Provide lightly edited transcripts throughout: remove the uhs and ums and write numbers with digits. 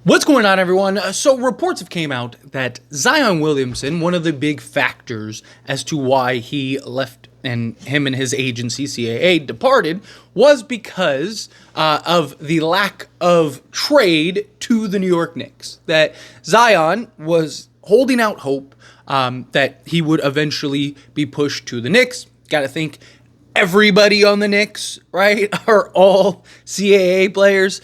What's going on, everyone? So reports have came out that Zion Williamson, one of the big factors as to why he left and him and his agency CAA departed, was because of the lack of trade to the New York Knicks. That Zion was holding out hope that he would eventually be pushed to the Knicks. Got to think everybody on the Knicks, right, are all CAA players.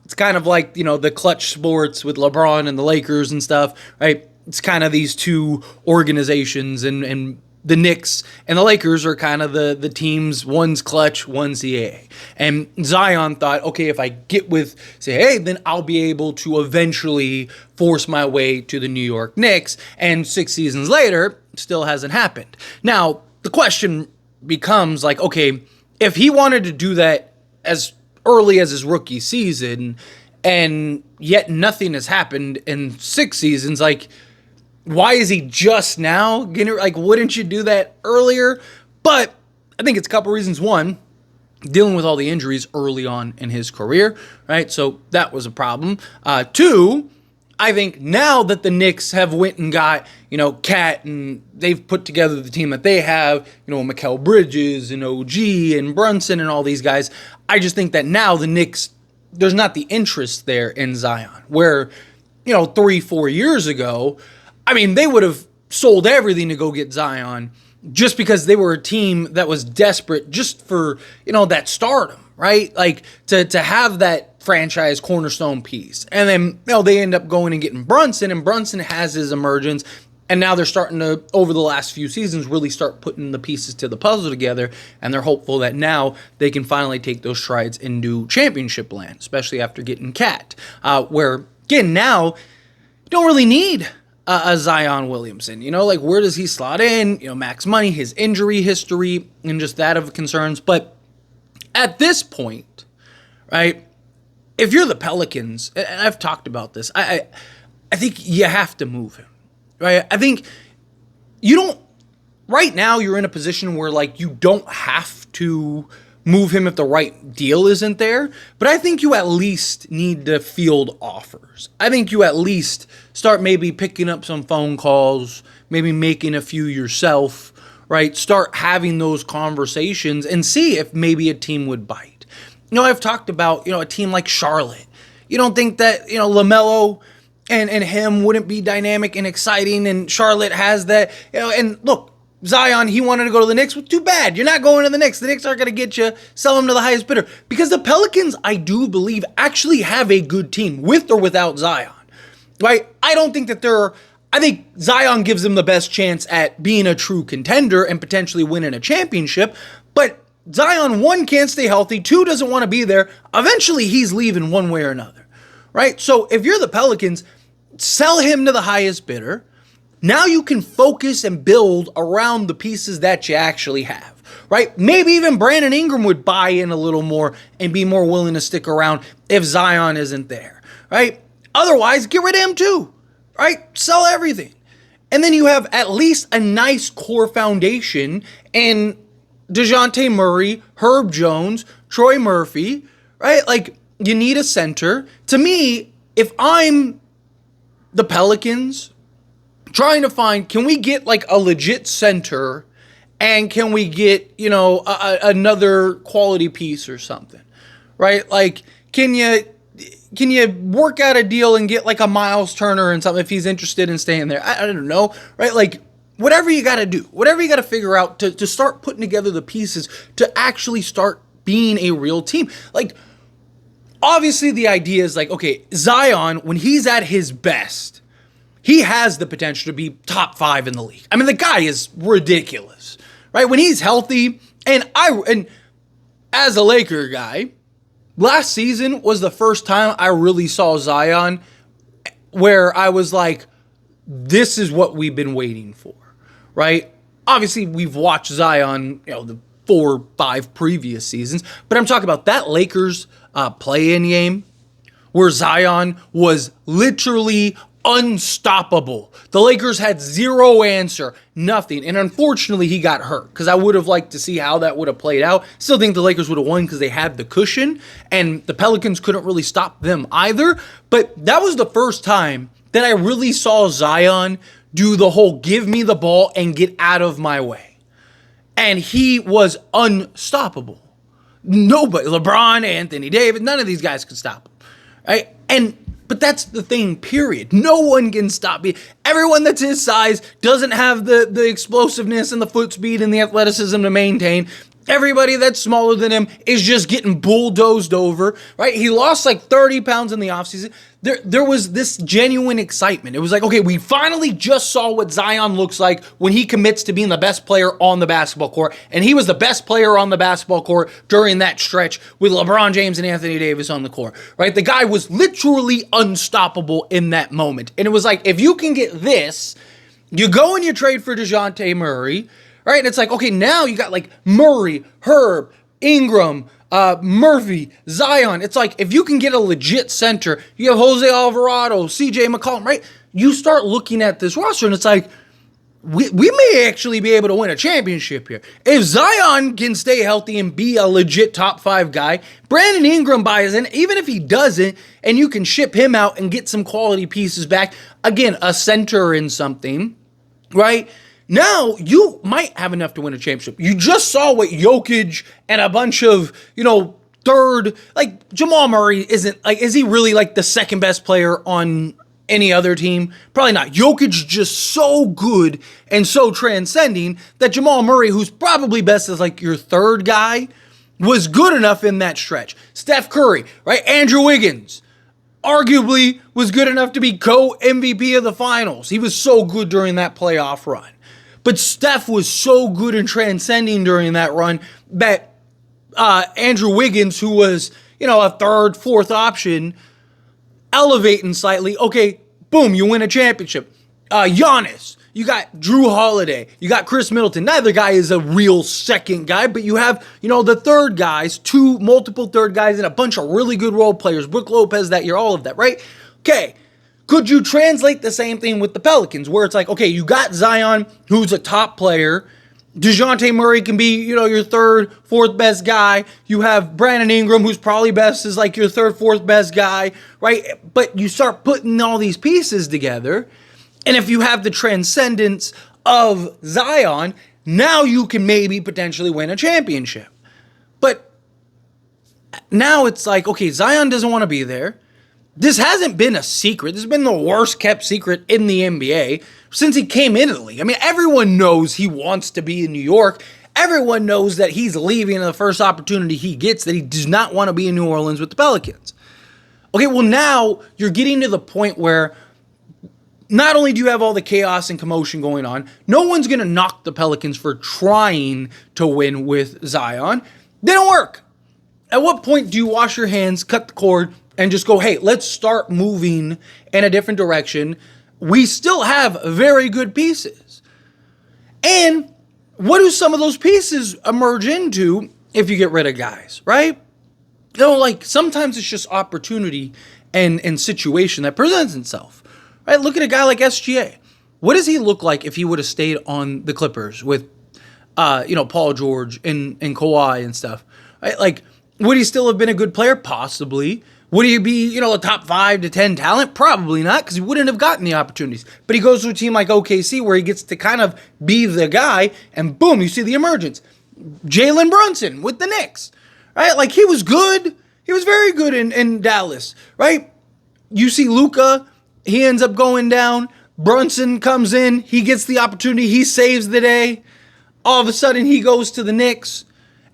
It's kind of like, the clutch sports with LeBron and the Lakers and stuff, right? It's kind of these two organizations, and the Knicks and the Lakers are kind of the teams, one's clutch, one's CAA. And Zion thought, okay, if I get with CAA, then I'll be able to eventually force my way to the New York Knicks. And 6 seasons later, still hasn't happened. Now, the question becomes like, okay, if he wanted to do that as early as his rookie season, and yet nothing has happened in 6 seasons, like, why is he just now getting, like, wouldn't you do that earlier? But I think it's a couple reasons. One, dealing with all the injuries early on in his career, right? So that was a problem. Two, I think now that the Knicks have went and got, Cat, and they've put together the team that they have, Mikal Bridges and OG and Brunson and all these guys, I just think that now the Knicks, there's not the interest there in Zion. Where, 3-4 years ago, I mean, they would have sold everything to go get Zion just because they were a team that was desperate just for, that stardom, right? Like, to have that franchise cornerstone piece. And then, they end up going and getting Brunson, and Brunson has his emergence. And now they're starting to, over the last few seasons, really start putting the pieces to the puzzle together. And they're hopeful that now they can finally take those strides into championship land, especially after getting Cat. Where, again, now you don't really need a Zion Williamson. Like, where does he slot in? Max money, his injury history, and just that of concerns. But at this point, right, if you're the Pelicans, and I've talked about this, I think you have to move him, right? I think you don't, right now you're in a position where, like, you don't have to move him if the right deal isn't there, but I think you at least need to field offers. I think you at least start maybe picking up some phone calls, maybe making a few yourself, right? Start having those conversations and see if maybe a team would bite. I've talked about, a team like Charlotte. You don't think that, LaMelo and him wouldn't be dynamic and exciting, and Charlotte has that, and look, Zion, he wanted to go to the Knicks. Well, too bad. You're not going to the Knicks. The Knicks aren't going to get you, sell him to the highest bidder. Because the Pelicans, I do believe, actually have a good team, with or without Zion, right? I don't think that I think Zion gives them the best chance at being a true contender and potentially winning a championship, but Zion, 1, can't stay healthy, 2, doesn't want to be there. Eventually, he's leaving one way or another, right? So if you're the Pelicans, sell him to the highest bidder. Now you can focus and build around the pieces that you actually have, right? Maybe even Brandon Ingram would buy in a little more and be more willing to stick around if Zion isn't there, right? Otherwise, get rid of him too, right? Sell everything. And then you have at least a nice core foundation in DeJounte Murray, Herb Jones, Troy Murphy, right? Like, you need a center. To me, if I'm the Pelicans, trying to find, can we get like a legit center, and can we get, another quality piece or something, right? Like, can you work out a deal and get like a Miles Turner and something if he's interested in staying there? I don't know, right? Like, whatever you got to do, whatever you got to figure out to start putting together the pieces to actually start being a real team. Like, obviously the idea is like, okay, Zion, when he's at his best, he has the potential to be top 5 in the league. I mean, the guy is ridiculous, right? When he's healthy, and as a Laker guy, last season was the first time I really saw Zion where I was like, this is what we've been waiting for, right? Obviously, we've watched Zion, the 4 or 5 previous seasons, but I'm talking about that Lakers play-in game where Zion was literally unstoppable. The Lakers had zero answer, nothing. And unfortunately, he got hurt because I would have liked to see how that would have played out. Still think the Lakers would have won because they had the cushion, and the Pelicans couldn't really stop them either. But that was the first time that I really saw Zion do the whole give me the ball and get out of my way. And he was unstoppable. Nobody, LeBron, Anthony Davis, none of these guys could stop him. Right? But that's the thing, period. No one can stop me. Everyone that's his size doesn't have the explosiveness and the foot speed and the athleticism to maintain. Everybody that's smaller than him is just getting bulldozed over, right? He lost like 30 pounds in the offseason. There was this genuine excitement. It was like, okay, we finally just saw what Zion looks like when he commits to being the best player on the basketball court. And he was the best player on the basketball court during that stretch with LeBron James and Anthony Davis on the court, right? The guy was literally unstoppable in that moment. And it was like, if you can get this, you go and you trade for DeJounte Murray, right? And it's like, okay, now you got like Murray, Herb, Ingram, Murphy, Zion. It's like, if you can get a legit center, you have Jose Alvarado, CJ McCollum, right? You start looking at this roster and it's like, we may actually be able to win a championship here. If Zion can stay healthy and be a legit top 5 guy, Brandon Ingram buys in, even if he doesn't, and you can ship him out and get some quality pieces back, again, a center in something, right? Now, you might have enough to win a championship. You just saw what Jokic and a bunch of, third, like, Jamal Murray isn't, like, is he really, like, the second best player on any other team? Probably not. Jokic just so good and so transcending that Jamal Murray, who's probably best as, like, your third guy, was good enough in that stretch. Steph Curry, right? Andrew Wiggins, arguably was good enough to be co-MVP of the finals. He was so good during that playoff run. But Steph was so good and transcending during that run that Andrew Wiggins, who was, a third, fourth option, elevating slightly. Okay, boom, you win a championship. Giannis, you got Drew Holiday, you got Chris Middleton. Neither guy is a real second guy, but you have, the third guys, multiple third guys, and a bunch of really good role players. Brook Lopez that year, all of that, right? Okay. Could you translate the same thing with the Pelicans, where it's like, okay, you got Zion, who's a top player. DeJounte Murray can be, your third, fourth best guy. You have Brandon Ingram, who's probably best as like your third, fourth best guy, right? But you start putting all these pieces together, and if you have the transcendence of Zion, now you can maybe potentially win a championship. But now it's like, okay, Zion doesn't want to be there. This hasn't been a secret. This has been the worst kept secret in the NBA since he came into the league. I mean, everyone knows he wants to be in New York. Everyone knows that he's leaving the first opportunity he gets, that he does not want to be in New Orleans with the Pelicans. Okay, well now you're getting to the point where not only do you have all the chaos and commotion going on, no one's going to knock the Pelicans for trying to win with Zion. Didn't work. At what point do you wash your hands, cut the cord, and just go, hey, let's start moving in a different direction? We still have very good pieces. And what do some of those pieces emerge into if you get rid of guys, right? Like sometimes it's just opportunity and situation that presents itself, right? Look at a guy like SGA. What does he look like if he would have stayed on the Clippers with, Paul George and Kawhi and stuff, right? Like, would he still have been a good player? Possibly. Would he be, a top 5 to 10 talent? Probably not, because he wouldn't have gotten the opportunities. But he goes to a team like OKC where he gets to kind of be the guy, and boom, you see the emergence. Jalen Brunson with the Knicks, right? Like, he was good. He was very good in Dallas, right? You see Luka, he ends up going down. Brunson comes in. He gets the opportunity. He saves the day. All of a sudden, he goes to the Knicks.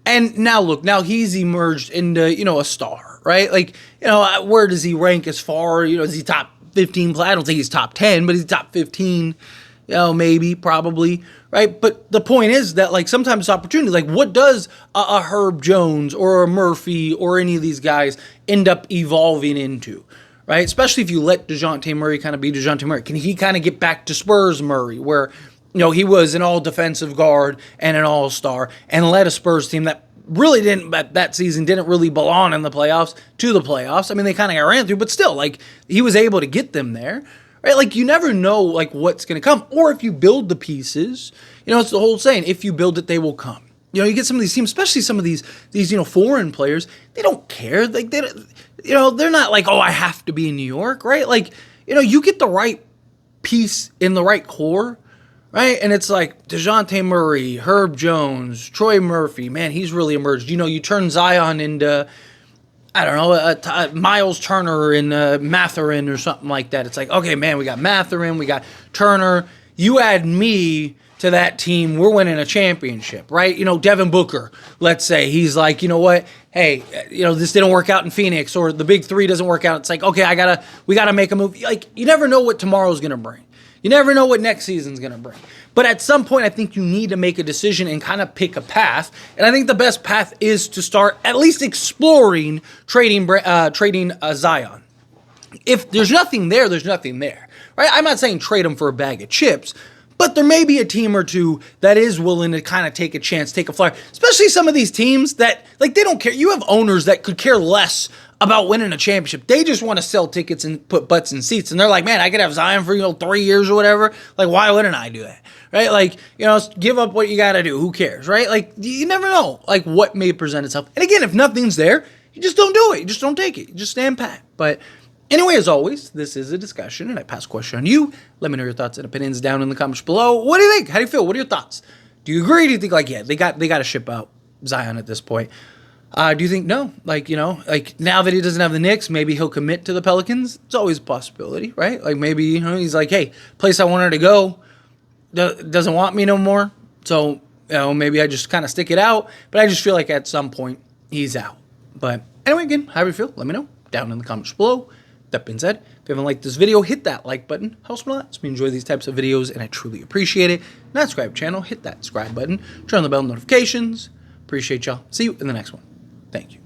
And now look, now he's emerged into, a star, right? Like, where does he rank as far, is he top 15 play? I don't think he's top 10, but he's top 15, maybe, probably, right? But the point is that, like, sometimes opportunity, like, what does a Herb Jones or a Murphy or any of these guys end up evolving into, right? Especially if you let DeJounte Murray kind of be DeJounte Murray. Can he kind of get back to Spurs Murray, where he was an all-defensive guard and an all-star, and led a Spurs team that really that season didn't really belong in the playoffs to the playoffs. I mean, they kind of got ran through, but still, like, he was able to get them there, right? Like, you never know, like, what's going to come. Or if you build the pieces, it's the whole saying, if you build it, they will come. You get some of these teams, especially some of these foreign players, they don't care. Like, they're not like, oh, I have to be in New York, right? Like, you get the right piece in the right core, right? And it's like DeJounte Murray, Herb Jones, Troy Murphy. Man, he's really emerged. You turn Zion into, I don't know, Miles Turner and Mathurin or something like that. It's like, okay, man, we got Mathurin, we got Turner. You add me to that team, we're winning a championship, right? Devin Booker, let's say, he's like, you know what? Hey, this didn't work out in Phoenix, or the big three doesn't work out. It's like, okay, we gotta make a move. Like, you never know what tomorrow's gonna bring. You never know what next season's gonna bring. But at some point, I think you need to make a decision and kind of pick a path. And I think the best path is to start at least exploring trading Zion. If there's nothing there, there's nothing there, right? I'm not saying trade him for a bag of chips, but there may be a team or two that is willing to kind of take a chance, take a flyer, especially some of these teams that, like, they don't care. You have owners that could care less about winning a championship. They just want to sell tickets and put butts in seats. And they're like, man, I could have Zion for, 3 years or whatever. Like, why wouldn't I do that? Right? Like, give up what you got to do. Who cares? Right? Like, you never know, like, what may present itself. And again, if nothing's there, you just don't do it. You just don't take it. You just stand pat. But anyway, as always, this is a discussion, and I pass a question on you. Let me know your thoughts and opinions down in the comments below. What do you think? How do you feel? What are your thoughts? Do you agree? Do you think, like, yeah, they got to ship out Zion at this point? Do you think no? Like, like, now that he doesn't have the Knicks, maybe he'll commit to the Pelicans. It's always a possibility, right? Like, maybe, he's like, hey, place I wanted to go doesn't want me no more. So, maybe I just kind of stick it out. But I just feel like at some point he's out. But anyway, again, how do you feel? Let me know down in the comments below. That being said, if you haven't liked this video, hit that like button. Helps me a lot. Helps me enjoy these types of videos, and I truly appreciate it. Not subscribe to the channel, hit that subscribe button. Turn on the bell notifications. Appreciate y'all. See you in the next one. Thank you.